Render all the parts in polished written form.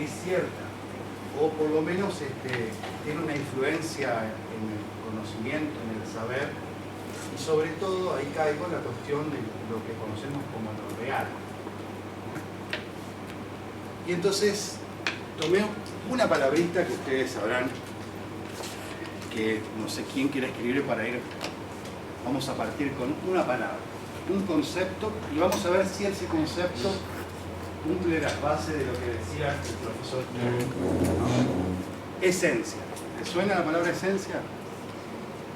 es cierta, o por lo menos tiene una influencia en el conocimiento, en el saber, y sobre todo ahí caigo en la cuestión de lo que conocemos como lo real. Y entonces tomé una palabrita que ustedes sabrán que no sé quién quiere escribir para ir. Vamos a partir con una palabra, un concepto, y vamos a ver si ese concepto cumple las bases de lo que decía el profesor. Esencia. ¿Les suena la palabra esencia?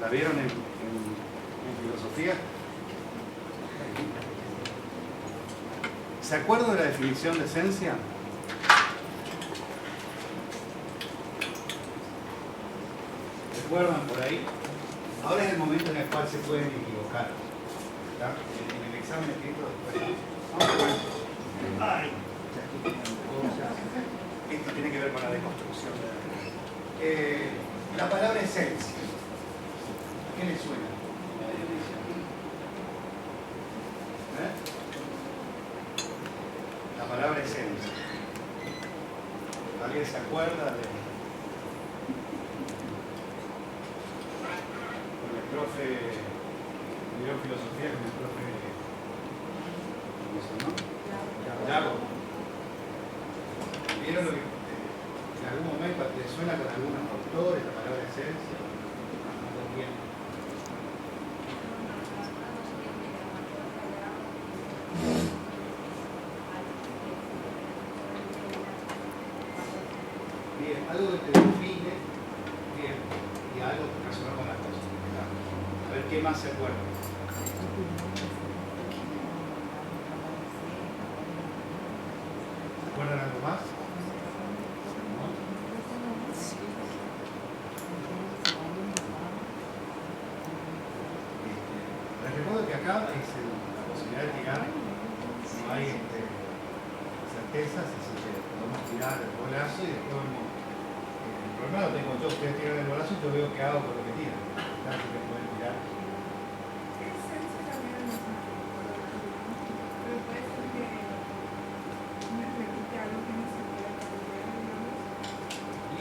¿La vieron en filosofía? ¿Se acuerdan de la definición de esencia? ¿Recuerdan por ahí? Ahora es el momento en el cual se pueden equivocar. ¿Está? En el examen escrito después. ¡Ay! Esto tiene que ver con la deconstrucción. La palabra esencia. ¿A qué le suena? La palabra esencia. ¿Alguien se acuerda de...? Con el profe... Miró filosofía con el profe... ¿Cómo se llama? Lago. ¿Vieron lo que en algún momento te suena con algunos autores la palabra esencia? No bien. Bien, algo que te define, bien, y algo que relaciona con las cosas. A ver qué más se acuerda. ¿Se acuerdan algo más? Les recuerdo que acá es la posibilidad de tirar, no hay certezas, así que podemos tirar el bolazo y después vemos. El problema lo tengo yo, ustedes tiran el bolazo y yo veo qué hago con lo que tiran. Así que pueden tirar.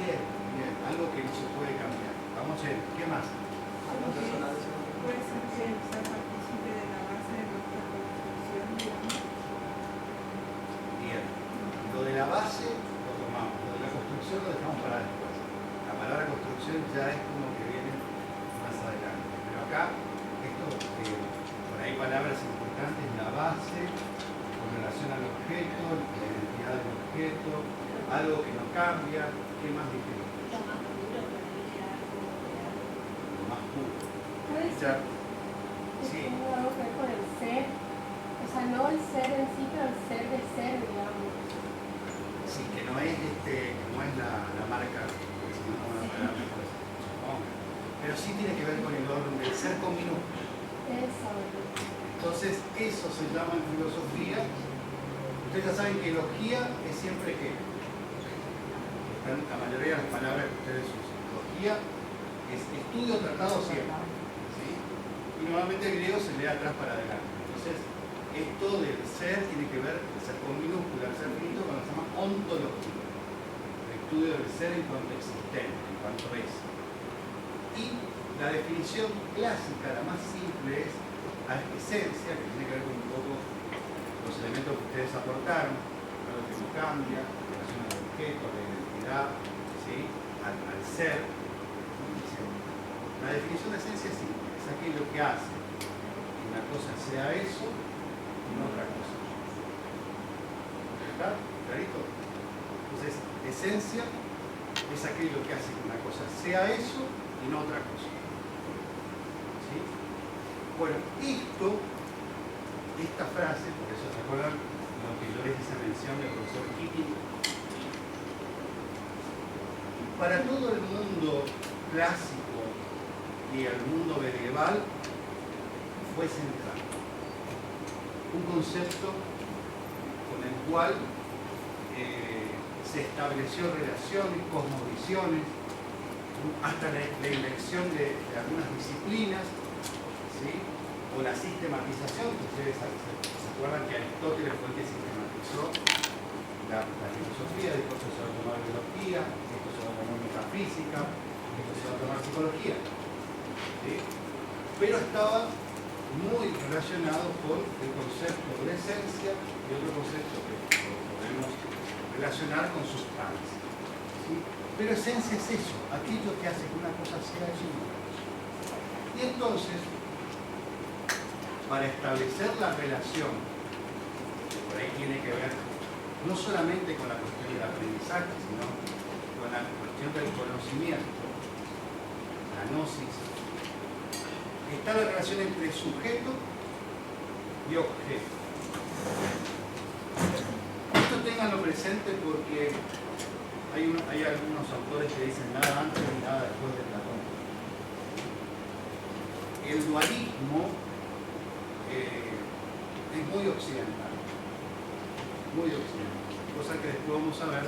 Bien, bien, algo que no se puede cambiar. Vamos a ver, ¿qué más? Bien, lo de la base lo tomamos, lo de la construcción lo dejamos para después. La palabra construcción ya es como que viene más adelante. Pero acá, esto, por ahí palabras importantes, la base, con relación al objeto, la identidad del objeto, algo que no cambia, ¿qué más dijimos? Lo más puro. Ya. Sí. Tengo algo que ver con el ser, o sea, no el ser en sí, pero el ser de ser, digamos. Sí, que no es, no es la marca, sino una palabra, pero sí tiene que ver con el orden del ser con minúsculas. Eso. Entonces, eso se llama en filosofía. Ustedes ya saben que logía es siempre que la mayoría de las palabras que ustedes usan. Logía es estudio, tratado, siempre. ¿Sí? Y normalmente el griego se lee atrás para adelante. Entonces, esto del ser tiene que ver, el ser con minúscula, el ser finito, con lo que se llama ontología. El estudio del ser en cuanto existente, en cuanto es. Y la definición clásica, la más simple, es a esencia, que tiene que ver con un poco los elementos que ustedes aportaron, algo que no cambia, en relación al objeto, a la identidad, ¿sí? al ser. La definición de esencia es simple, es aquello que hace que una cosa sea eso y no otra cosa. ¿Está? ¿Clarito? Entonces, esencia es aquello que hace que una cosa sea eso y no otra cosa. ¿Sí? Bueno, esta frase, por eso se acuerdan lo que yo les hice mención del profesor Keating, para todo el mundo clásico y el mundo medieval fue central. Un concepto con el cual se estableció relaciones, cosmovisiones, hasta la invención de algunas disciplinas, ¿sí? O la sistematización, que ustedes se acuerdan que Aristóteles fue el que sistematizó la filosofía, después se va a tomar biología, esto se va a tomar metafísica, esto se va a tomar psicología. ¿Sí? Pero estaba muy relacionado con el concepto de esencia y otro concepto que podemos relacionar con sustancia. ¿Sí? Pero esencia es eso, aquello que hace que una cosa sea eso y otra cosa. Y entonces, para establecer la relación, que por ahí tiene que ver no solamente con la cuestión del aprendizaje, sino con la cuestión del conocimiento, la gnosis, está la relación entre sujeto y objeto. Esto ténganlo presente porque hay algunos autores que dicen nada antes y nada después de Platón. El dualismo es muy occidental, cosa que después vamos a ver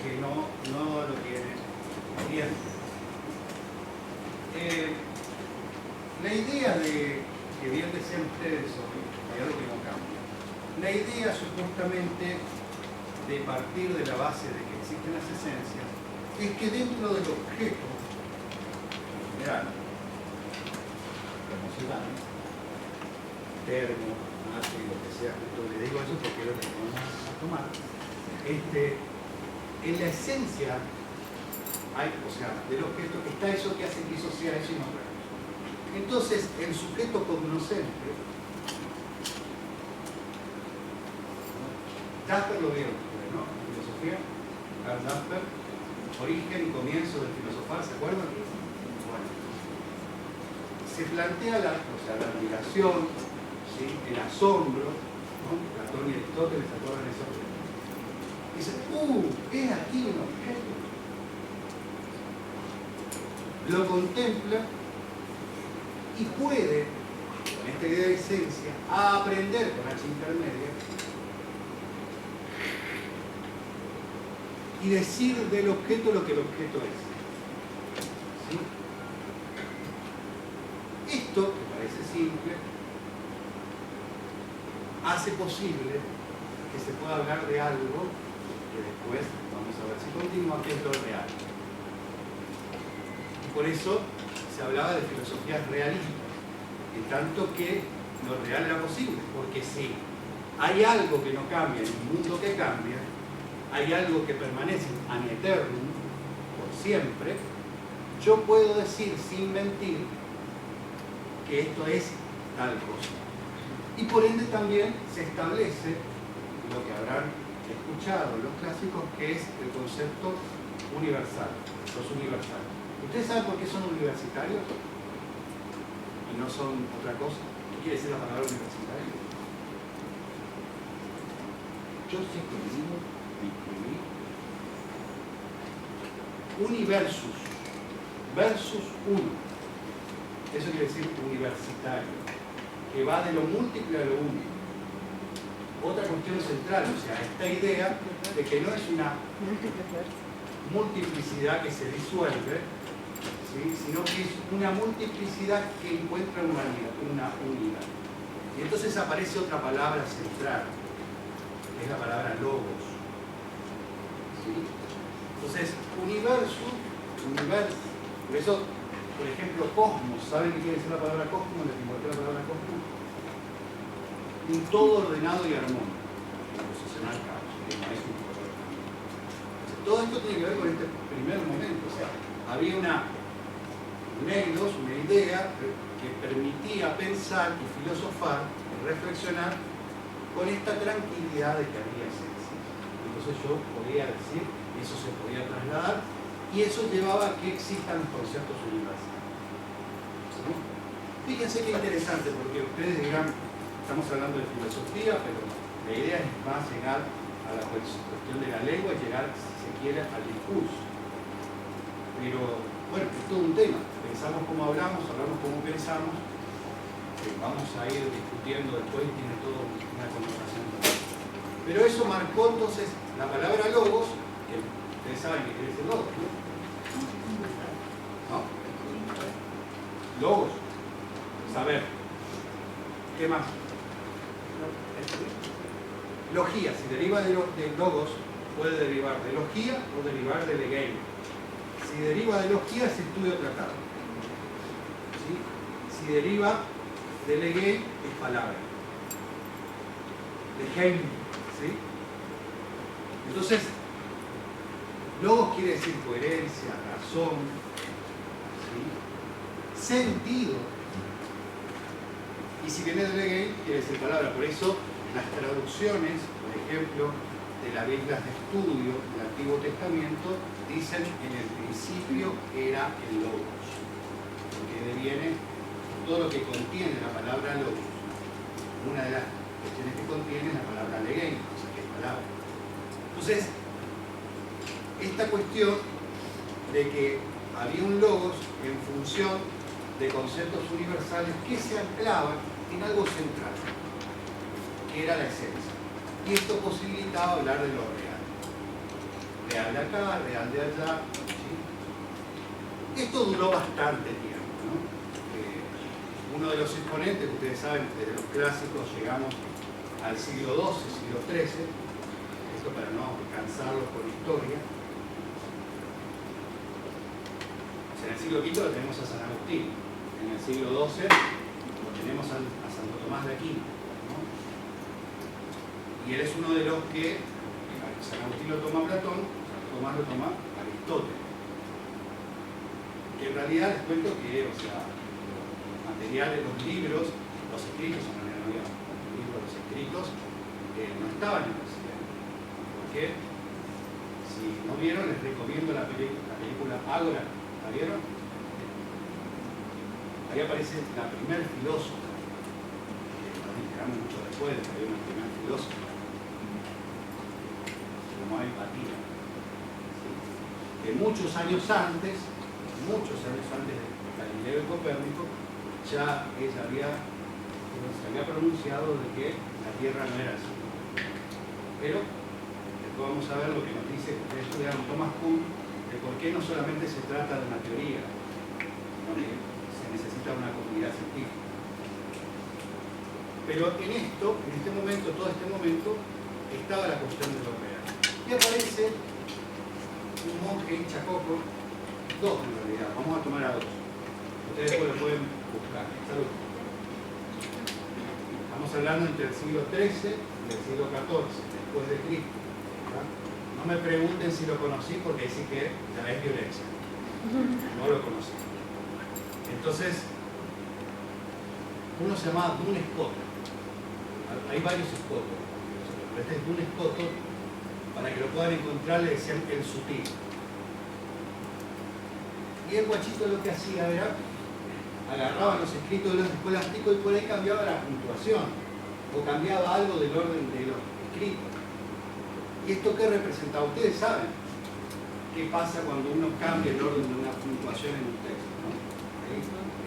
que no lo tiene bien. La idea de que bien decían ustedes hoy, hay algo que no cambia. La idea supuestamente de partir de la base de que existen las esencias es que dentro del objeto en general, como se da, termo, mate, lo que sea, le digo eso porque es lo que vamos a tomar, en la esencia hay, o sea, del objeto está eso que hace que eso sea eso y no otra cosa. Entonces, el sujeto cognoscente, Jasper lo vieron, ¿no? Filosofía, Karl Jasper, origen y comienzo del filosofar, ¿se acuerdan? Bueno, se plantea la admiración, ¿sí? El asombro, ¿no? Platón y Aristóteles se acuerdan de eso. Dice, es aquí un objeto. Lo contempla y puede, con esta idea de esencia, aprender con H intermedia y decir del objeto lo que el objeto es. ¿Sí? Esto, que parece simple, hace posible que se pueda hablar de algo que después vamos a ver si continúa, que es lo real. Y por eso se hablaba de filosofías realistas, en tanto que lo real era posible, porque si hay algo que no cambia en un mundo que cambia, hay algo que permanece an eternum, por siempre, yo puedo decir sin mentir que esto es tal cosa. Y por ende también se establece lo que habrán escuchado los clásicos, que es el concepto universal, los universales. ¿Ustedes saben por qué son universitarios? Y no son otra cosa. ¿Qué quiere decir la palabra universitario? Yo sé que digo, escribí, universus, versus uno. Eso quiere decir universitario, que va de lo múltiple a lo único. Otra cuestión central, o sea, esta idea de que no es una multiplicidad que se disuelve, ¿sí? Sino que es una multiplicidad que encuentra una unidad. Y entonces aparece otra palabra central, que es la palabra logos. ¿Sí? Entonces, universo, por eso, por ejemplo, cosmos, ¿saben qué quiere decir la palabra cosmos? ¿Les importa la palabra cosmos? Un todo ordenado y armónico, posicional caos, que no es un todo ordenado. Todo esto tiene que ver con este primer momento, o sea, había un eidos, una idea que permitía pensar y filosofar y reflexionar con esta tranquilidad de que había esencia. Entonces yo podía decir, eso se podía trasladar, y eso llevaba a que existan los conceptos universales. ¿Sí? Fíjense qué interesante, porque ustedes dirán, estamos hablando de filosofía, pero la idea es más llegar a la cuestión de la lengua y llegar, si se quiere, al discurso. Pero, bueno, es todo un tema. Pensamos como hablamos como pensamos, vamos a ir discutiendo después y tiene toda una connotación. Pero eso marcó entonces la palabra logos, que ustedes saben que quiere decir logos, ¿no? ¿No? Logos, saber. ¿Qué más? Logía, si deriva de logos, puede derivar de logía o derivar de legame. Si deriva de logía es estudio tratado. ¿Sí? Si deriva de legame es palabra. Legame, ¿sí? Entonces, logos quiere decir coherencia, razón, ¿sí? Sentido. Y si viene de legame, quiere decir palabra. Por eso, las traducciones, por ejemplo, de las Biblias de estudio del Antiguo Testamento, dicen en el principio era el logos. Porque deviene todo lo que contiene la palabra logos. Una de las cuestiones que contiene es la palabra legame, o sea, que es palabra. Entonces, esta cuestión de que había un logos en función de conceptos universales que se anclaban en algo central, que era la esencia. Y esto posibilitaba hablar de lo real. Real de acá, real de allá. ¿Sí? Esto duró bastante tiempo, ¿no? Uno de los exponentes, ustedes saben, desde los clásicos llegamos al siglo XII, siglo XIII, esto para no cansarlos con historia. O sea, en el siglo V lo tenemos a San Agustín, en el siglo XII lo tenemos a Santo Tomás de Aquino, ¿no? Y él es uno de los que, San Agustín lo toma Platón, San Tomás lo toma Aristóteles. Que en realidad les cuento que, o sea, los materiales, los libros, los escritos, en realidad no había libros, los escritos, no estaban en Occidente. Porque, si no vieron, les recomiendo la película Ágora. ¿La vieron? Ahí aparece la primer filósofa, que nos enteramos mucho después de que había una primer filósofa, como hay empatía, ¿sí? Que muchos años antes de Galileo y Copérnico, ya ella se había pronunciado de que la Tierra no era así. Pero después vamos a ver lo que nos dice, ustedes estudiaron Thomas Kuhn, de por qué no solamente se trata de una teoría, sino que se necesita una comunidad científica. Pero en este momento, todo este momento, estaba la cuestión de lo real. Y aparece un monje hinchacoco, dos en realidad, vamos a tomar a dos. Ustedes después lo pueden buscar. Salud. Estamos hablando entre el siglo XIII y el siglo XIV, después de Cristo. ¿Verdad? No me pregunten si lo conocí porque dice que ya es violencia. No lo conocí. Entonces, uno se llamaba Duns Scotus. Hay varios Scotus. Pero este es Duns Scotus, para que lo puedan encontrar, le decían el sutil. Y el guachito lo que hacía era, agarraba los escritos de los escolásticos y por ahí cambiaba la puntuación, o cambiaba algo del orden de los escritos. ¿Y esto qué representaba? Ustedes saben qué pasa cuando uno cambia el orden de una puntuación en un texto, ¿no?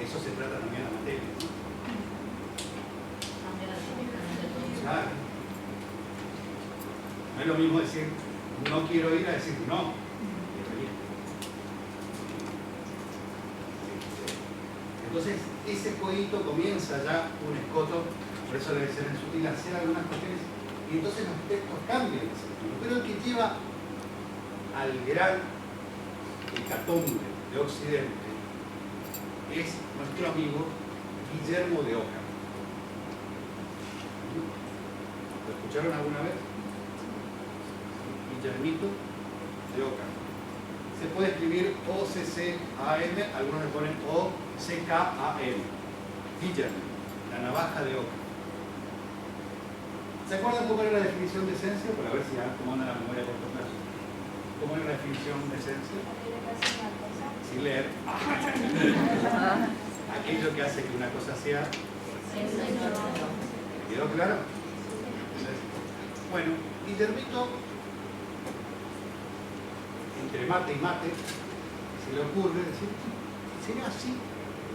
Eso se trata también en la materia, ¿no? Claro. No es lo mismo decir no quiero ir a decir no. Entonces, ese jueguito comienza ya un escoto, por eso le decían en sutil, hacer algunas cuestiones, y entonces los textos cambian ese sentido. Pero el que lleva al gran hecatombe de Occidente es nuestro amigo Guillermo de Ockham. ¿Lo escucharon alguna vez? Guillermito de Ockham. Se puede escribir O-C-C-A-M, algunos le ponen O-C-K-A-M. Guillermo, la navaja de Ockham. ¿Se acuerdan cómo era la definición de esencia? Para ver si cómo anda la memoria a corto plazo. ¿Cómo era la definición de esencia? Sin leer. Aquello que hace que una cosa sea. ¿Quedó claro? Bueno, Guillermito, entre mate y mate, se le ocurre decir, será así.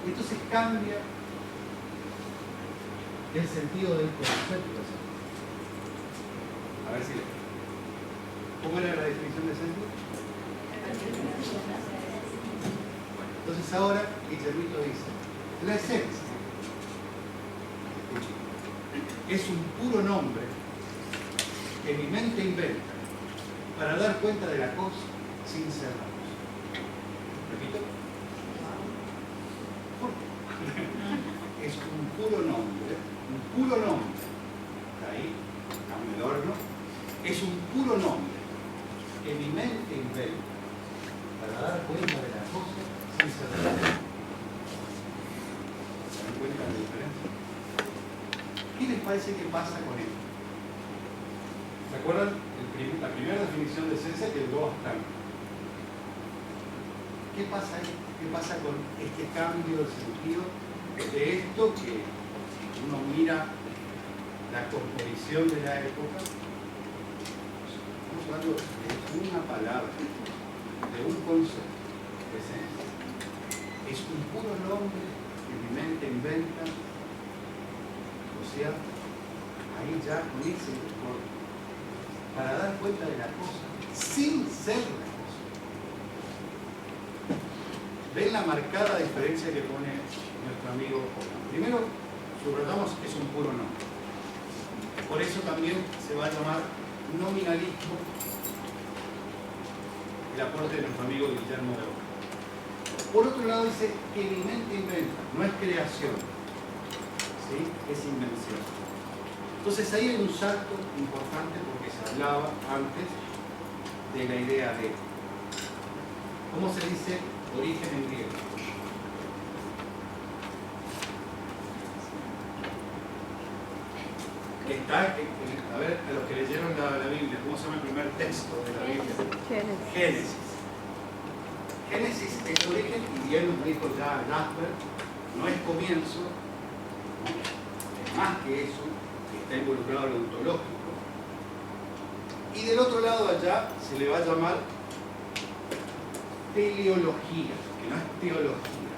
Y entonces cambia el sentido del concepto. A ver si le... ¿Cómo era la definición de esencia? Bueno, entonces ahora Guillermito dice, la esencia es un puro nombre que mi mente inventa para dar cuenta de la cosa sin ser la cosa. ¿Repito? ¿Por qué? Es un puro nombre, está ahí, está en el horno, es un puro nombre que mi mente inventa para dar cuenta de la cosa sin ser la cosa. ¿Se dan cuenta de la diferencia? ¿Qué les parece que pasa con esto? ¿Se acuerdan? La primera definición de esencia quedó bastante. ¿Qué pasa ahí? ¿Qué pasa con este cambio de sentido de esto que si uno mira la composición de la época? Estamos hablando de una palabra, de un concepto de esencia. Es un puro nombre que mi mente inventa. O sea, ahí ya con ese para dar cuenta de la cosa sin ser la cosa. ¿Ven la marcada diferencia que pone nuestro amigo Hogan? Primero, subrayamos que es un puro nombre. Por eso también se va a llamar nominalismo el aporte de nuestro amigo Guillermo de Hogan. Por otro lado dice que mi mente inventa, no es creación, ¿sí? Es invención. Entonces ahí hay un salto importante porque se hablaba antes de la idea de, ¿cómo se dice origen en griego? Está, a ver, a los que leyeron la Biblia, ¿cómo se llama el primer texto de la Biblia? Génesis. Génesis es origen, y bien nos dijo ya Jasper, no es comienzo, es más que eso, está involucrado en lo ontológico. Y del otro lado allá se le va a llamar teleología, que no es teología.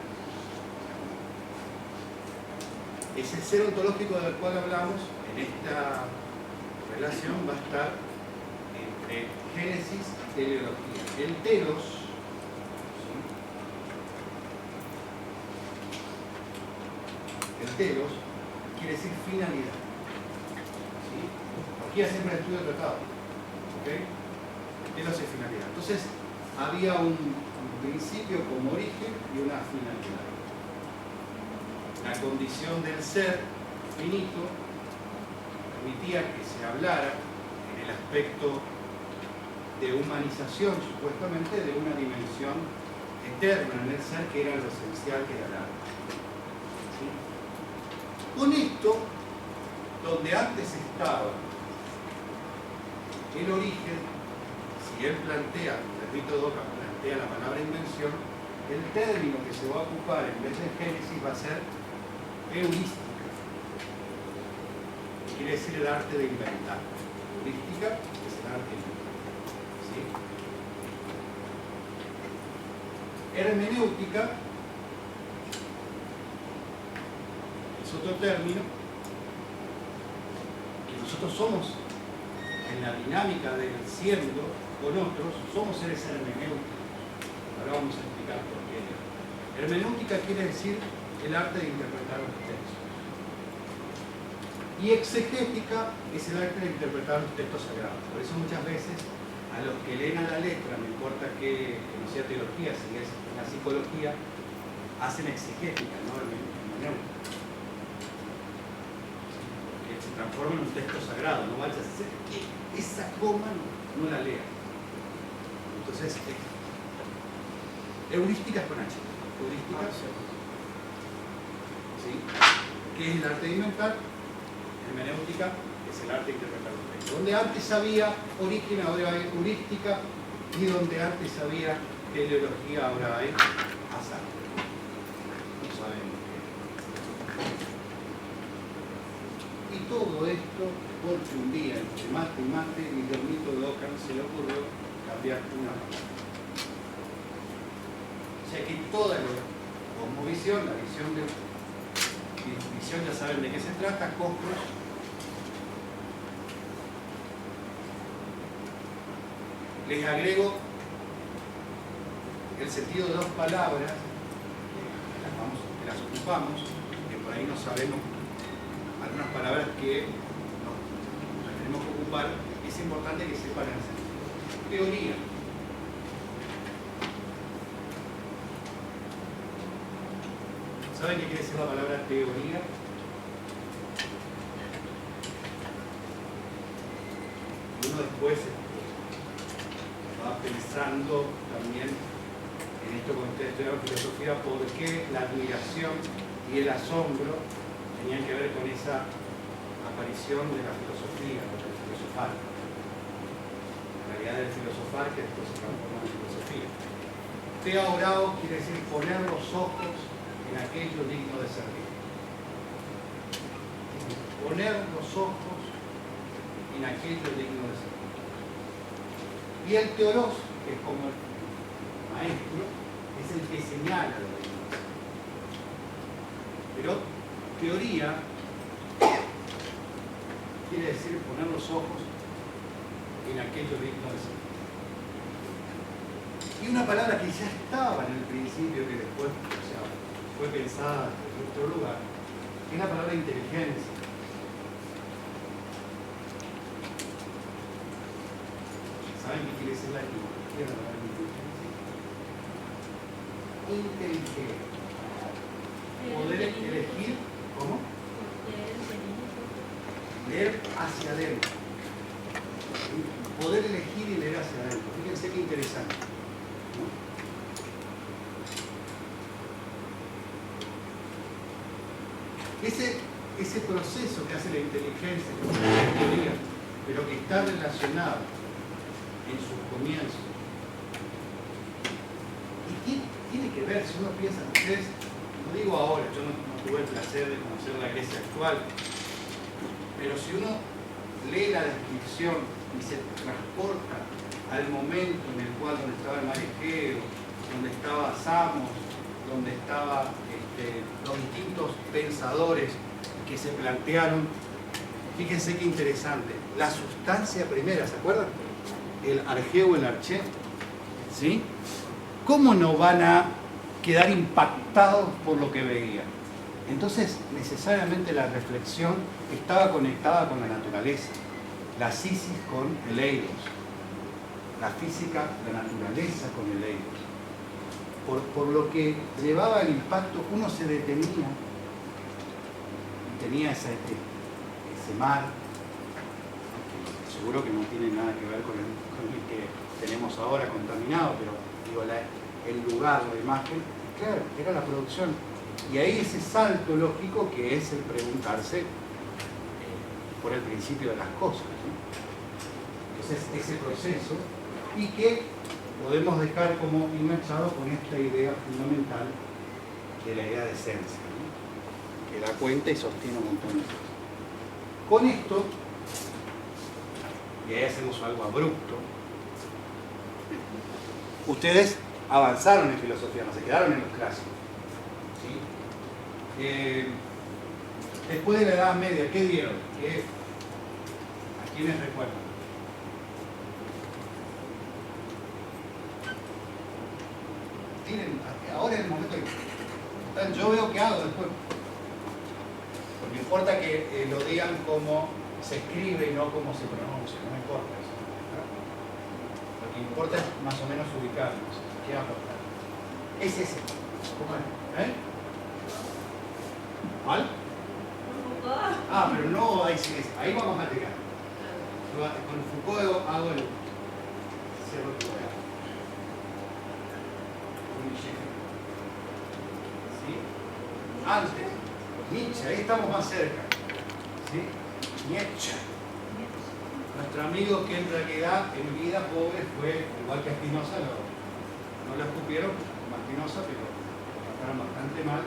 Ese ser ontológico del cual hablamos en esta relación va a estar entre Génesis y teleología. El telos, ¿sí? El telos quiere decir finalidad. Aquí siempre el estudio tratado. ¿Okay? Telos es finalidad. Entonces, había un principio como origen y una finalidad. La condición del ser finito permitía que se hablara en el aspecto de humanización, supuestamente, de una dimensión eterna en el ser que era lo esencial que era el alma. ¿Sí? Con esto, donde antes estaba el origen, si él plantea, repito, Doca plantea la palabra invención, el término que se va a ocupar en vez de Génesis va a ser heurística, que quiere decir el arte de inventar. Heurística es el arte de inventar. ¿Sí? Hermenéutica es otro término que nosotros somos en la dinámica del siendo con otros, somos seres hermenéuticos. Ahora vamos a explicar por qué. Hermenéutica quiere decir el arte de interpretar los textos. Y exegética es el arte de interpretar los textos sagrados. Por eso muchas veces a los que leen a la letra, no importa que no sea teología, si es la psicología, hacen exegética, no hermenéutica. Se transforma en un texto sagrado, no vaya a ser que esa coma no la lea. Entonces, heurística es con H. Heurística, ¿sí? ¿Qué es el arte de inventar? Hermenéutica es el arte de interpretar los textos. Donde antes había origen, ahora hay heurística, y donde antes había teleología, ahora hay azar. No sabemos qué. Y todo esto porque un día, entre mate y mate, Guillermito de Ockham se le ocurrió cambiar una palabra. O sea que toda la cosmovisión, la visión de visión, ya saben de qué se trata, cosmos, les agrego el sentido de dos palabras que las ocupamos, que por ahí no sabemos algunas palabras que nos tenemos que ocupar, que es importante que sepan el sentido. Teoría. ¿Saben qué quiere decir la palabra teoría? Uno después va pensando también en esto cuando ustedes estudiaron filosofía, por qué la admiración y el asombro tenían que ver con esa aparición de la filosofía, o del filosofar. La realidad del filosofar que después se transforma en filosofía. Teorao quiere decir poner los ojos en aquello digno de servir. Poner los ojos en aquello digno de servir. Y el teoros, que es como el maestro, es el que señala lo digno de servir. Pero teoría quiere decir poner los ojos en aquello digno de servir. Y una palabra que ya estaba en el principio, que después, o sea, fue pensada en otro lugar, es la palabra inteligencia. ¿Saben qué quiere decir la etimología de la palabra inteligencia? Inteligencia. Poder elegir, ¿cómo? Leer hacia adentro. Poder elegir y leer hacia adentro. Fíjense qué interesante. Ese proceso que hace la inteligencia, que es la teoría, pero que está relacionado en sus comienzos. Y tiene que ver, si uno piensa, ustedes, no digo ahora, yo no tuve el placer de conocer la iglesia actual, pero si uno lee la descripción y se transporta al momento en el cual donde estaba el Marejeo, donde estaba Samos, donde estaban los distintos pensadores que se plantearon, fíjense qué interesante, la sustancia primera, ¿se acuerdan? El Argeo, el Arché, ¿sí? ¿Cómo no van a quedar impactados por lo que veían? Entonces, necesariamente la reflexión estaba conectada con la naturaleza, la psisis con el eidos, la física, la naturaleza con el eidos. Por lo que llevaba el impacto, uno se detenía y tenía ese mar, que seguro que no tiene nada que ver con el que tenemos ahora contaminado, pero digo, el lugar, la imagen, claro, era la producción. Y ahí ese salto lógico que es el preguntarse por el principio de las cosas, ¿no? Entonces, ese proceso, y que podemos dejar como enganchado con esta idea fundamental de la idea de esencia, ¿no? Que da cuenta y sostiene un montón de cosas. Con esto, y ahí hacemos algo abrupto, ustedes avanzaron en filosofía, no se quedaron en los clásicos. ¿Sí? Después de la Edad Media, ¿qué dieron? ¿A quiénes recuerdan? Ahora es el momento que yo veo qué hago después. Porque importa que lo digan como se escribe y no como se pronuncia, no me importa eso, ¿no? Lo que importa es más o menos ubicarnos, qué aportar. Es ese. ¿Cómo es? ¿Mal? Ah, pero no ahí vamos a llegar. Con Foucault hago el cierro tu lugar. ¿Sí? Antes, Nietzsche, ahí estamos más cerca. ¿Sí? Nietzsche. Nuestro amigo que en realidad en vida pobre fue, igual que a Spinoza, no lo escupieron como a Spinoza, pero lo trataron bastante mal.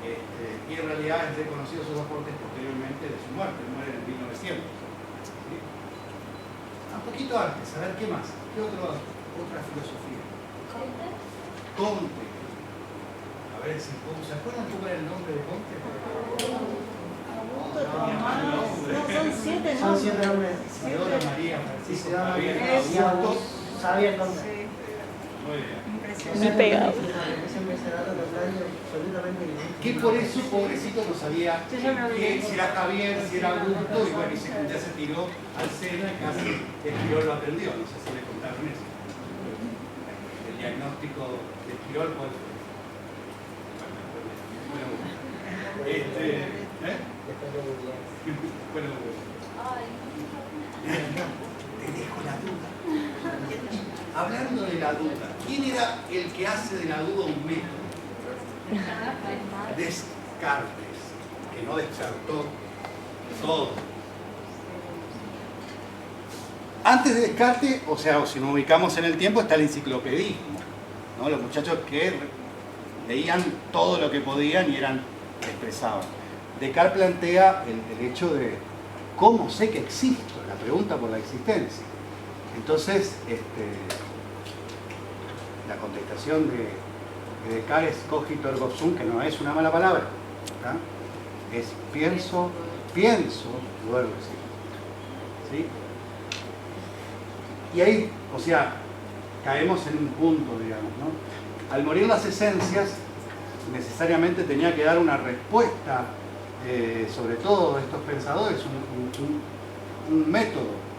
Y en realidad es reconocido sus aportes posteriormente de su muerte, muere en 1900. ¿Sí? Un poquito antes, a ver qué más, qué otra filosofía. Comte. A ver si ¿se acuerdan cómo era el nombre de Comte? Son siete nombres. Isidora María Francisco Sabía el nombre. Muy bien. Ni pegado. Que por eso, pobrecito, no sabía si era bien, si era adulto, y bueno, ya se tiró al seno y casi Esquirol lo aprendió. No sé si le contaron eso. El diagnóstico de Esquirol, ¿cuál fue? Bueno, te dejo la duda. Hablando de la duda, ¿quién era el que hace de la duda un método? Descartes, que no descartó todo. Antes de Descartes, o sea, si nos ubicamos en el tiempo, está el enciclopedismo, ¿no? Los muchachos que leían todo lo que podían y expresaban. Descartes plantea el hecho de ¿cómo sé que existo? La pregunta por la existencia. Entonces, la contestación de Descartes es cogito ergo sum, que no es una mala palabra, ¿tá? Es pienso, luego existo. ¿Sí? Y ahí, o sea, caemos en un punto, digamos, ¿no? Al morir las esencias, necesariamente tenía que dar una respuesta, sobre todo estos pensadores, un método.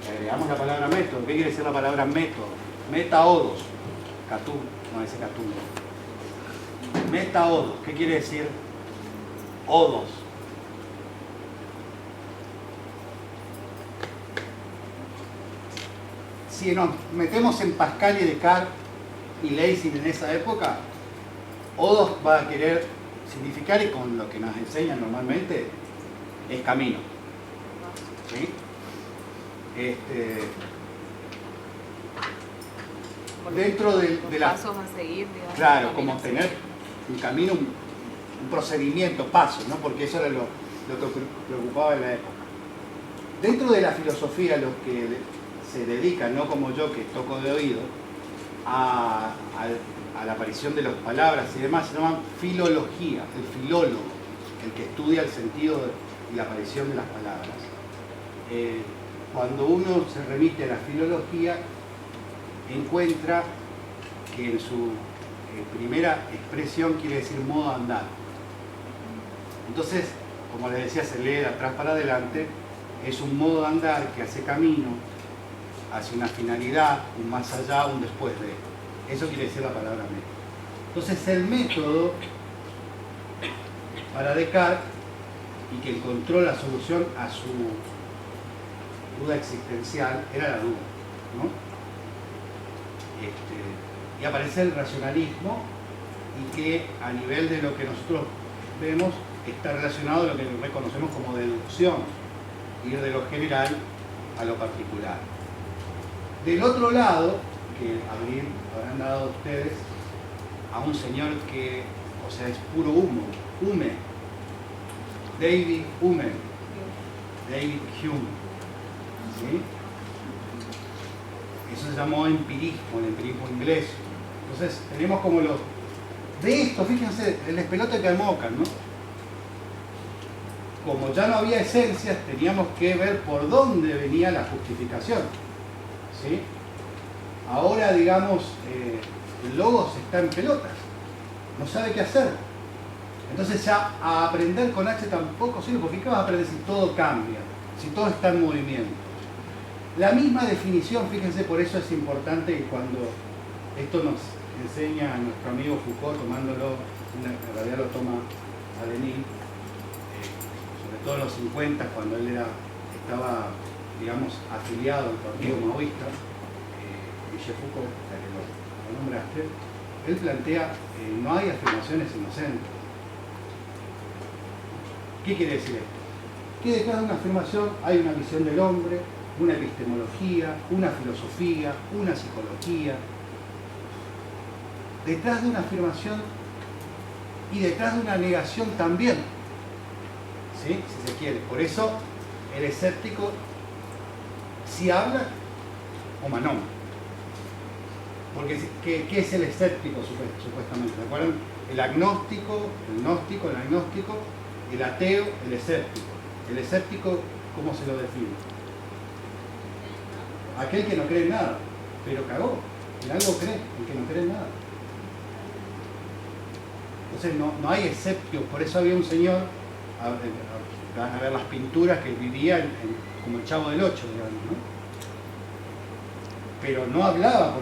Le agregamos la palabra método. ¿Qué quiere decir la palabra método? Metaodos. Catú, no dice catú. Metaodos. ¿Qué quiere decir odos? Si nos metemos en Pascal y Descartes y Lessing en esa época, odos va a querer significar, y con lo que nos enseñan normalmente, es camino. ¿Sí? Dentro de la... pasos a seguir, digamos. Claro, como tener un camino, un procedimiento, pasos, ¿no? Porque eso era lo que preocupaba en la época. Dentro de la filosofía, los que se dedican, no como yo que toco de oído, a la aparición de las palabras y demás, se llaman filología, el filólogo, el que estudia el sentido y la aparición de las palabras. Cuando uno se remite a la filología, encuentra que en su primera expresión quiere decir modo de andar. Entonces, como les decía, se lee de atrás para adelante, es un modo de andar que hace camino hacia una finalidad, un más allá, un después de. Eso quiere decir la palabra método. Entonces el método para Descartes, y que encontró la solución a su duda existencial, era la duda, ¿no? Y aparece el racionalismo, y que a nivel de lo que nosotros vemos está relacionado a lo que reconocemos como deducción, ir de lo general a lo particular. Del otro lado, que habrán dado ustedes a un señor que, o sea, es puro humo, Hume, David Hume, David Hume, ¿sí? Eso se llamó empirismo, el empirismo inglés. Entonces tenemos como los... De esto, fíjense, el despelote que armocan, ¿no? Como ya no había esencias, teníamos que ver por dónde venía la justificación, ¿sí? Ahora, digamos, el logos está en pelotas, no sabe qué hacer. Entonces ya a aprender con H tampoco sirve, porque ¿qué vas a aprender si todo cambia? Si todo está en movimiento. La misma definición, fíjense, por eso es importante, y cuando esto nos enseña a nuestro amigo Foucault, tomándolo, en realidad lo toma a Lenin, sobre todo en los 50, cuando él estaba, digamos, afiliado al partido maoísta, Michel Foucault, ya que lo nombraste, él plantea no hay afirmaciones inocentes. ¿Qué quiere decir esto? Que detrás de una afirmación hay una visión del hombre, una epistemología, una filosofía, una psicología. Detrás de una afirmación y detrás de una negación también, ¿sí? Si se quiere. Por eso el escéptico sí habla o manón. Porque ¿qué es el escéptico supuestamente? ¿Se acuerdan? El agnóstico, el gnóstico, el agnóstico, el ateo, el escéptico. El escéptico, ¿cómo se lo define? Aquel que no cree en nada, pero cagó. En algo cree, en que no cree en nada. Entonces no hay esceptios, por eso había un señor, van a ver las pinturas, que vivía como el Chavo del Ocho, digamos, ¿no? Pero no hablaba.